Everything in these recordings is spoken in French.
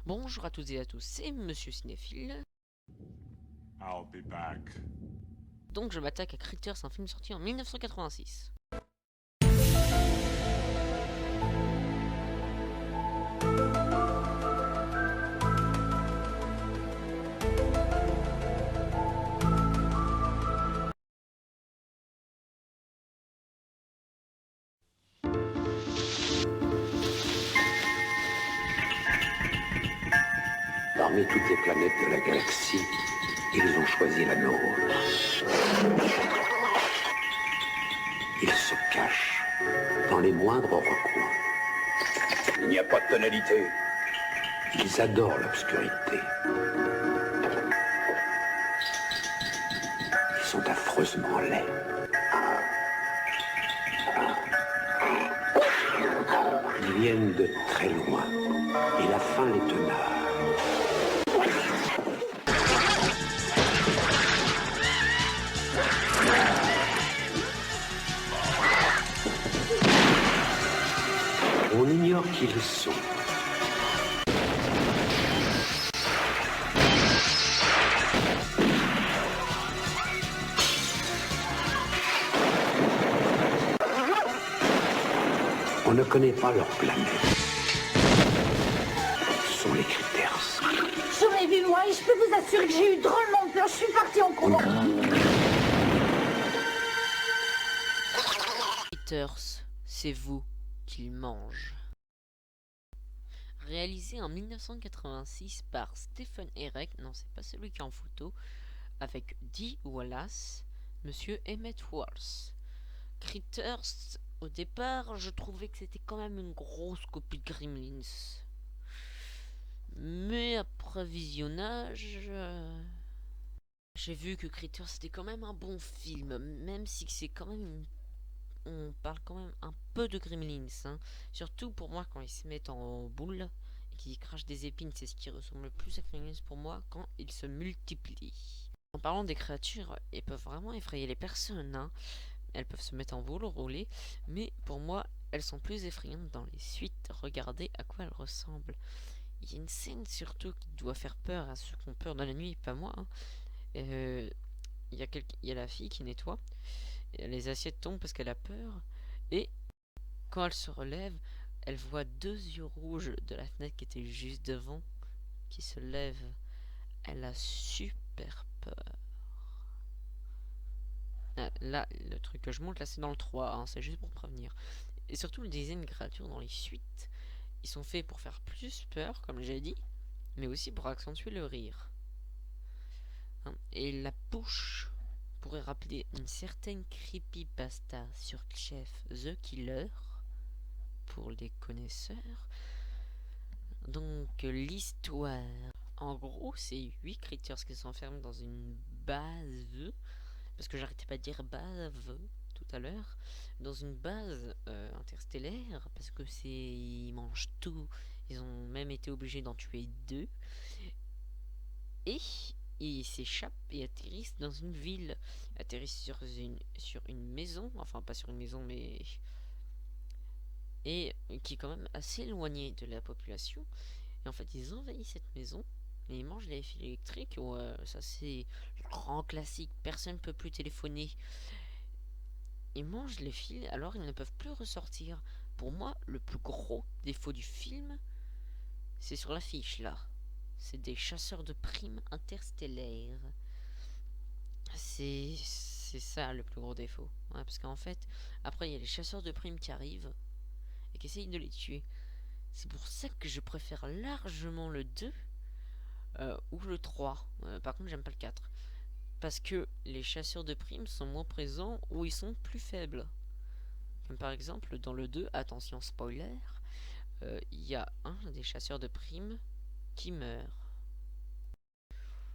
Bonjour à toutes et à tous, c'est Monsieur Cinéphile. I'll be back. Donc je m'attaque à Critters, un film sorti en 1986. Parmi toutes les planètes de la galaxie, ils ont choisi la nôtre. Ils se cachent dans les moindres recoins. Il n'y a pas de tonalité. Ils adorent l'obscurité. Ils sont affreusement laids. Ils viennent de très loin et la faim les tenaille. On ignore qui ils sont. On ne connaît pas leur planète. Ce sont les Critters. J'en ai vu moi et je peux vous assurer que j'ai eu drôlement peur. Je suis partie en courant. Critters, c'est vous qu'ils mangent. Réalisé en 1986 par Stephen Herek, non c'est pas celui qui est en photo, avec Dee Wallace, Monsieur Emmett Walsh. Critters, au départ, je trouvais que c'était quand même une grosse copie de Gremlins. Mais après visionnage, j'ai vu que Critters c'était quand même un bon film, même si c'est quand même on parle quand même un peu de Gremlins, hein. Surtout pour moi quand ils se mettent en boule et qu'ils crachent des épines, c'est ce qui ressemble le plus à Gremlins pour moi quand ils se multiplient. En parlant des créatures, elles peuvent vraiment effrayer les personnes, hein. Elles peuvent se mettre en boule, rouler, mais pour moi, elles sont plus effrayantes dans les suites. Regardez à quoi elles ressemblent. Il y a une scène surtout qui doit faire peur à ceux qui ont peur dans la nuit, pas moi, hein. Il y a la fille qui nettoie, et les assiettes tombent parce qu'elle a peur, et quand elle se relève, elle voit deux yeux rouges de la fenêtre qui était juste devant, qui se lèvent. Elle a super peur. Là, le truc que je montre, là, c'est dans le 3, hein, c'est juste pour prévenir. Et surtout, le design des créatures dans les suites, ils sont faits pour faire plus peur, comme j'ai dit, mais aussi pour accentuer le rire, hein. Et la bouche pourrait rappeler une certaine creepypasta sur Chef the Killer, pour les connaisseurs. Donc, l'histoire. En gros, c'est 8 creatures qui s'enferment dans une base, parce que j'arrêtais pas de dire bave tout à l'heure, dans une base interstellaire, parce que c'est. Ils mangent tout. Ils ont même été obligés d'en tuer deux. Et ils s'échappent et atterrissent dans une ville. Atterrissent sur une maison, enfin pas sur une maison, mais. Et qui est quand même assez éloignée de la population. Et en fait, ils envahissent cette maison et ils mangent les fils électriques. Ouais, ça c'est le grand classique. Personne ne peut plus téléphoner. Ils mangent les fils, alors ils ne peuvent plus ressortir. Pour moi, le plus gros défaut du film, c'est sur l'affiche là. C'est des chasseurs de primes interstellaires. C'est ça le plus gros défaut. Ouais, parce qu'en fait, après il y a les chasseurs de primes qui arrivent et qui essayent de les tuer. C'est pour ça que je préfère largement le 2 ou le 3. Par contre, j'aime pas le 4. Parce que les chasseurs de primes sont moins présents ou ils sont plus faibles. Comme par exemple, dans le 2, attention spoiler, il y a un des chasseurs de primes qui meurt.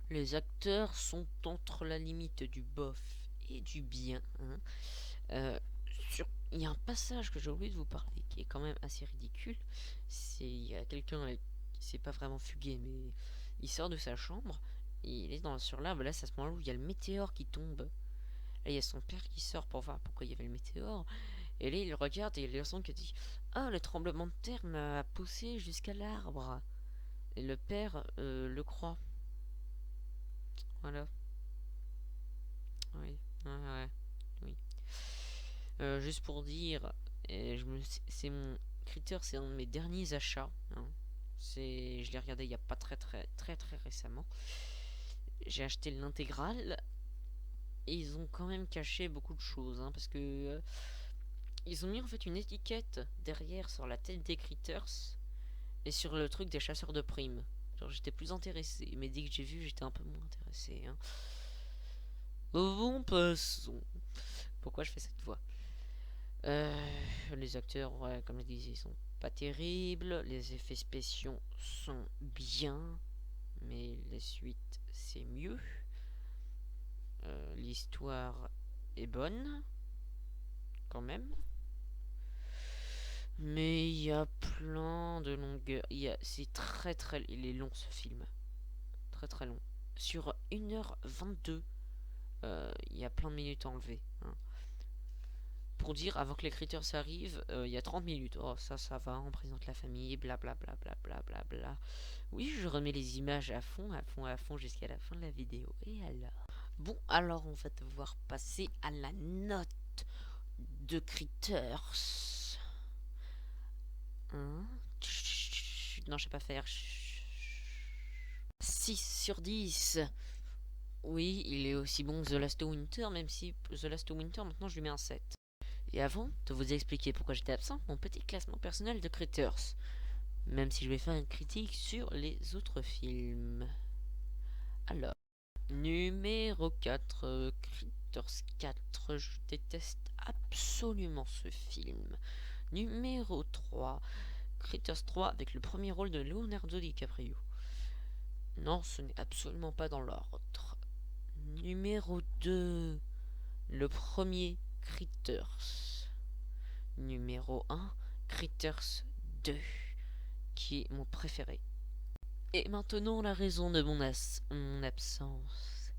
Les acteurs sont entre la limite du bof et du bien, hein. Euh, il y a un passage que j'ai oublié de vous parler qui est quand même assez ridicule. Il y a quelqu'un qui s'est pas vraiment fugué, mais il sort de sa chambre. Et il est sur l'arbre. Là, c'est à ce moment-là où il y a le météore qui tombe. Là, il y a son père qui sort pour voir pourquoi il y avait le météore. Et là, il regarde et il y a le son qui dit: Ah, le tremblement de terre m'a poussé jusqu'à l'arbre. Et le père le croit. Voilà. Oui. Ouais. Oui. Juste pour dire, c'est mon Critter, c'est un de mes derniers achats. Hein. Je l'ai regardé il y a pas très récemment. J'ai acheté l'intégrale. Et ils ont quand même caché beaucoup de choses, hein, parce que ils ont mis en fait une étiquette derrière sur la tête des Critters et sur le truc des chasseurs de primes. Genre j'étais plus intéressé, mais dès que j'ai vu, j'étais un peu moins intéressé. Hein. Bon, passons. Pourquoi je fais cette voix? Les acteurs, ouais, comme je disais, ils sont pas terribles. Les effets spéciaux sont bien, mais les suites, c'est mieux. L'histoire est bonne, quand même. Mais il y a plein de longueurs. C'est il est long ce film. Très long. Sur 1h22, il y a plein de minutes à enlever. Hein. Pour dire, avant que les Critters arrivent, il y a 30 minutes. Oh, ça va, on présente la famille, blablabla. Oui, je remets les images à fond jusqu'à la fin de la vidéo. Et alors? Bon, alors on va devoir passer à la note de Critters. Hein? Non, je sais pas faire. 6 sur 10. Oui, il est aussi bon que The Last of Winter, même si The Last of Winter, maintenant je lui mets un 7. Et avant de vous expliquer pourquoi j'étais absent, mon petit classement personnel de Critters. Même si je vais faire une critique sur les autres films. Alors, numéro 4, Critters 4, je déteste absolument ce film. Numéro 3, Critters 3 avec le premier rôle de Leonardo DiCaprio. Non, ce n'est absolument pas dans l'ordre. Numéro 2, le premier Critters. Numéro 1, Critters 2, qui est mon préféré. Et maintenant la raison de mon absence.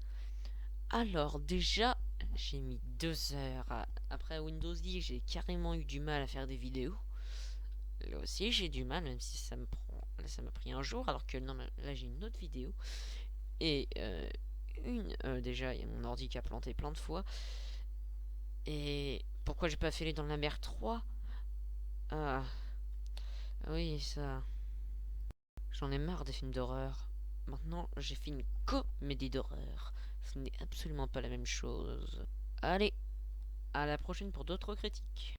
Alors déjà, j'ai mis 2 heures. Après Windows 10, j'ai carrément eu du mal à faire des vidéos. Là aussi, j'ai du mal, même si ça m'a pris un jour, alors que non, là j'ai une autre vidéo. Et déjà, il y a mon ordi qui a planté plein de fois. Et pourquoi j'ai pas fait les dans la mer 3? Ah, oui, ça. J'en ai marre des films d'horreur. Maintenant, j'ai fait une comédie d'horreur. Ce n'est absolument pas la même chose. Allez, à la prochaine pour d'autres critiques.